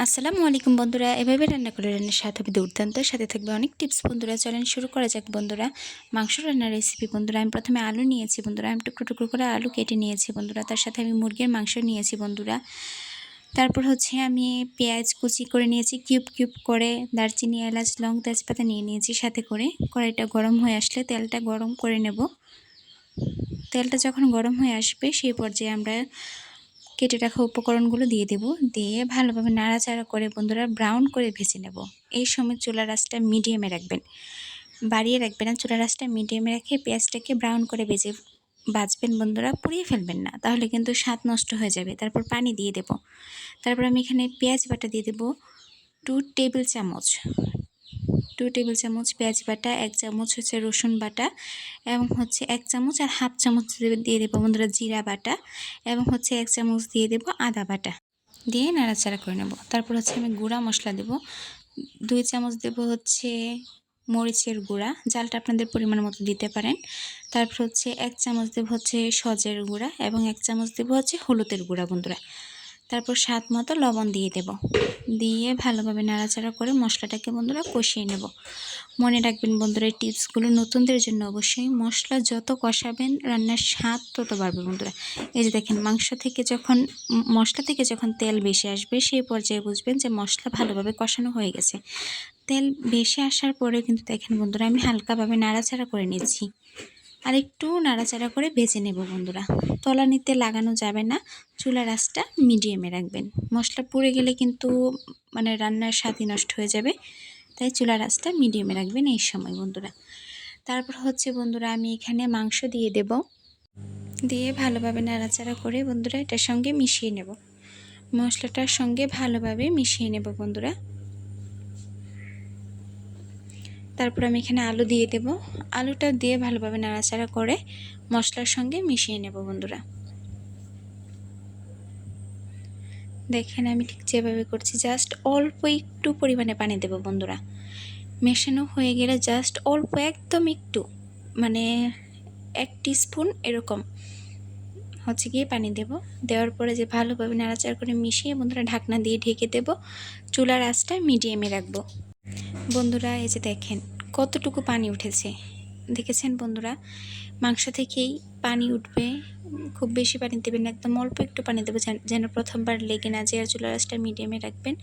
আসসালামু আলাইকুম বন্ধুরা, এভাবে রান্না করে রান্নার স্বাদ হবে দুর্দান্ত, সাথে থাকবে অনেক টিপস। বন্ধুরা চলেন শুরু করা যাক। বন্ধুরা মাংস রান্নার রেসিপি। বন্ধুরা আমি প্রথমে আলু নিয়েছি। বন্ধুরা আমি টুকরো টুকরো করে আলু কেটে নিয়েছি। বন্ধুরা তার সাথে আমি মুরগির মাংস নিয়েছি। বন্ধুরা তারপর আমি পেঁয়াজ কুচি করে নিয়েছি কিউব কিউব করে, দারচিনি এলাচ লং তেজপাতা নিয়ে নিয়েছি সাথে করে। কড়াইটা গরম হয়ে আসলে তেলটা গরম করে নেব। তেলটা যখন গরম হয়ে আসবে সেই পর্যায়ে আমরা কেটে রাখা উপকরণগুলো দিয়ে দেব। দিয়ে ভালোভাবে নাড়াচাড়া করে বন্ধুরা ব্রাউন করে ভেজে নেব। এই সময় চুলার আঁচটা মিডিয়ামে রাখবেন, বাড়িয়ে রাখবেন না। চুলার আঁচটা মিডিয়ামে রেখে পেঁয়াজটাকে ব্রাউন করে ভাজবেন বন্ধুরা, পুড়িয়ে ফেলবেন না, তাহলে কিন্তু স্বাদ নষ্ট হয়ে যাবে। তারপর পানি দিয়ে দেব। তারপর আমি এখানে পেঁয়াজ বাটা দিয়ে দেব 2 টেবিল চামচ। 2 টেবিল চামচ পেঁয়াজ বাটা, 1 চামচ রসুন বাটা, এবং 1 চামচ আর হাফ চামচ দিয়ে দেবো বন্ধুরা জিরা বাটা, এবং 1 চামচ দিয়ে দেবো আদা বাটা। দিয়ে নাড়াচাড়া করে নেব। তারপর আমি গুঁড়া মশলা দেব। 2 চামচ দেব মরিচের গুঁড়া, জালটা আপনাদের পরিমাণ মতো দিতে পারেন। তারপর 1 চামচ দেব সজের গুঁড়া, এবং 1 চামচ দেব হলুদের গুঁড়া বন্ধুরা। তারপর স্বাদ মতো লবণ দিয়ে দেব। দিয়ে ভালোভাবে নাড়াচাড়া করে মশলাটাকে বন্ধুরা কষিয়ে নেব। মনে রাখবেন বন্ধুরা এই টিপসগুলো নতুনদের জন্য। অবশ্যই মশলা যত কষাবেন রান্নার স্বাদ তত বাড়বে বন্ধুরা। এই যে দেখেন মশলা থেকে যখন তেল বেশি আসবে সেই পর্যায়ে বুঝবেন যে মশলা ভালোভাবে কষানো হয়ে গেছে। তেল বেশি আসার পরে কিন্তু দেখেন বন্ধুরা আমি হালকাভাবে নাড়াচাড়া করে নিচ্ছি। আর একটু নাড়াচাড়া করে ভেজে নেব বন্ধুরা। তলানিতে লাগানো যাবে না, চুলার আঁচটা মিডিয়ামে রাখবেন। মশলা পুড়ে গেলে কিন্তু রান্নার স্বাদই নষ্ট হয়ে যাবে, তাই চুলার আঁচটা মিডিয়ামে রাখবেন এই সময় বন্ধুরা। তারপর বন্ধুরা আমি এখানে মাংস দিয়ে দেব। দিয়ে ভালোভাবে নাড়াচাড়া করে বন্ধুরা এটার সঙ্গে মিশিয়ে নেব। মশলাটার সঙ্গে ভালোভাবে মিশিয়ে নেব বন্ধুরা। তারপর আমি এখানে আলু দিয়ে দেব। আলুটা দিয়ে ভালোভাবে নাড়াচাড়া করে মশলার সঙ্গে মিশিয়ে নেব বন্ধুরা। দেখেন আমি ঠিক যেভাবে করছি, জাস্ট অল্প একটু পরিমাণে পানি দেব বন্ধুরা। মেশানো হয়ে গেলে জাস্ট অল্প, একদম একটু, 1 টিস্পুন এরকম গিয়ে পানি দেব। দেওয়ার পরে যে ভালোভাবে নাড়াচাড়া করে মিশিয়ে বন্ধুরা ঢাকনা দিয়ে ঢেকে দেব। চুলার আঁচটা মিডিয়ামে রাখবো বন্ধুরা। এই যে দেখেন কতটুকু পানি উঠেছে, দেখেছেন বন্ধুরা। মাংস থেকেই পানি উঠবে, খুব বেশি পানি দেবেন না, একদম অল্প একটু পানি দেবো যেন প্রথমবার লেগে না যায়। আর চুলার আঁচটা মিডিয়ামে রাখবেন।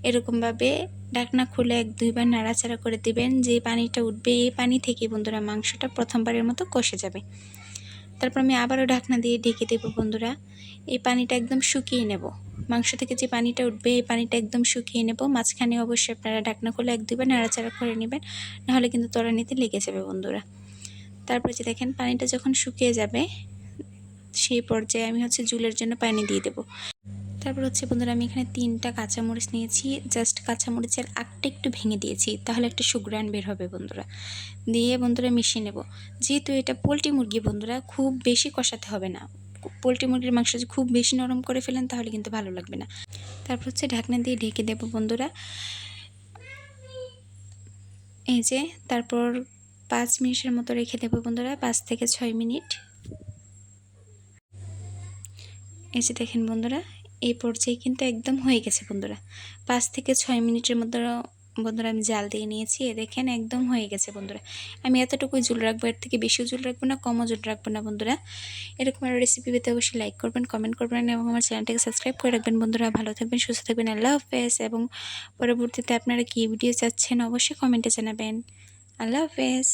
এরকমভাবে ঢাকনা খুলে 1-2 বার নাড়াচাড়া করে দেবেন। যে পানিটা উঠবে এই পানি থেকে বন্ধুরা মাংসটা প্রথমবারের মতো কষে যাবে। তারপর আমি আবারও ঢাকনা দিয়ে ঢেকে দেবো বন্ধুরা। এই পানিটা একদম শুকিয়ে নেব। মাংস থেকে যে পানিটা উঠবে এই পানিটা একদম শুকিয়ে নেব। মাঝখানে অবশ্যই আপনারা ঢাকনা খুলে 1-2 বার নাড়াচাড়া করে নেবেন, নাহলে কিন্তু তলানিতে লেগে যাবে বন্ধুরা। তারপর যে দেখেন পানিটা যখন শুকিয়ে যাবে সেই পর্যায়ে আমি ঝোলের জন্য পানি দিয়ে দেব। তারপর বন্ধুরা আমি এখানে 3টা কাঁচামরিচ নিয়েছি। জাস্ট কাঁচামরিচের আগটা একটু ভেঙে দিয়েছি, তাহলে একটা সুঘ্রাণ বের হবে বন্ধুরা। দিয়ে বন্ধুরা মিশিয়ে নেব। যেহেতু এটা পোলট্রি মুরগি বন্ধুরা, খুব বেশি কষাতে হবে না। পোলট্রি মুরগির মাংস যদি খুব বেশি নরম করে ফেলেন তাহলে কিন্তু ভালো লাগবে না। তারপর ঢাকনা দিয়ে ঢেকে দেব বন্ধুরা। এই যে তারপর 5 মিনিটের মতো রেখে দেব বন্ধুরা, 5 থেকে 6 মিনিট। এই যে দেখেন বন্ধুরা এই পর্যায়ে কিন্তু একদম হয়ে গেছে বন্ধুরা। 5 থেকে 6 মিনিটের মধ্যে বন্ধুরা আমি জাল দিয়ে নিয়েছি। দেখেন একদম হয়ে গেছে বন্ধুরা। আমি এতটুকুই ঝোল রাখবো, এর থেকে বেশিও ঝোল রাখবো না, কমও ঝোল রাখবো না বন্ধুরা। এরকম আরও রেসিপি পেতে অবশ্যই লাইক করবেন, কমেন্ট করবেন, এবং আমার চ্যানেলটাকে সাবস্ক্রাইব করে রাখবেন বন্ধুরা। ভালো থাকবেন, সুস্থ থাকবেন। আল্লাহ হাফেজ। এবং পরবর্তীতে আপনারা কী ভিডিও চাচ্ছেন অবশ্যই কমেন্টে জানাবেন। আল্লাহ হাফেজ।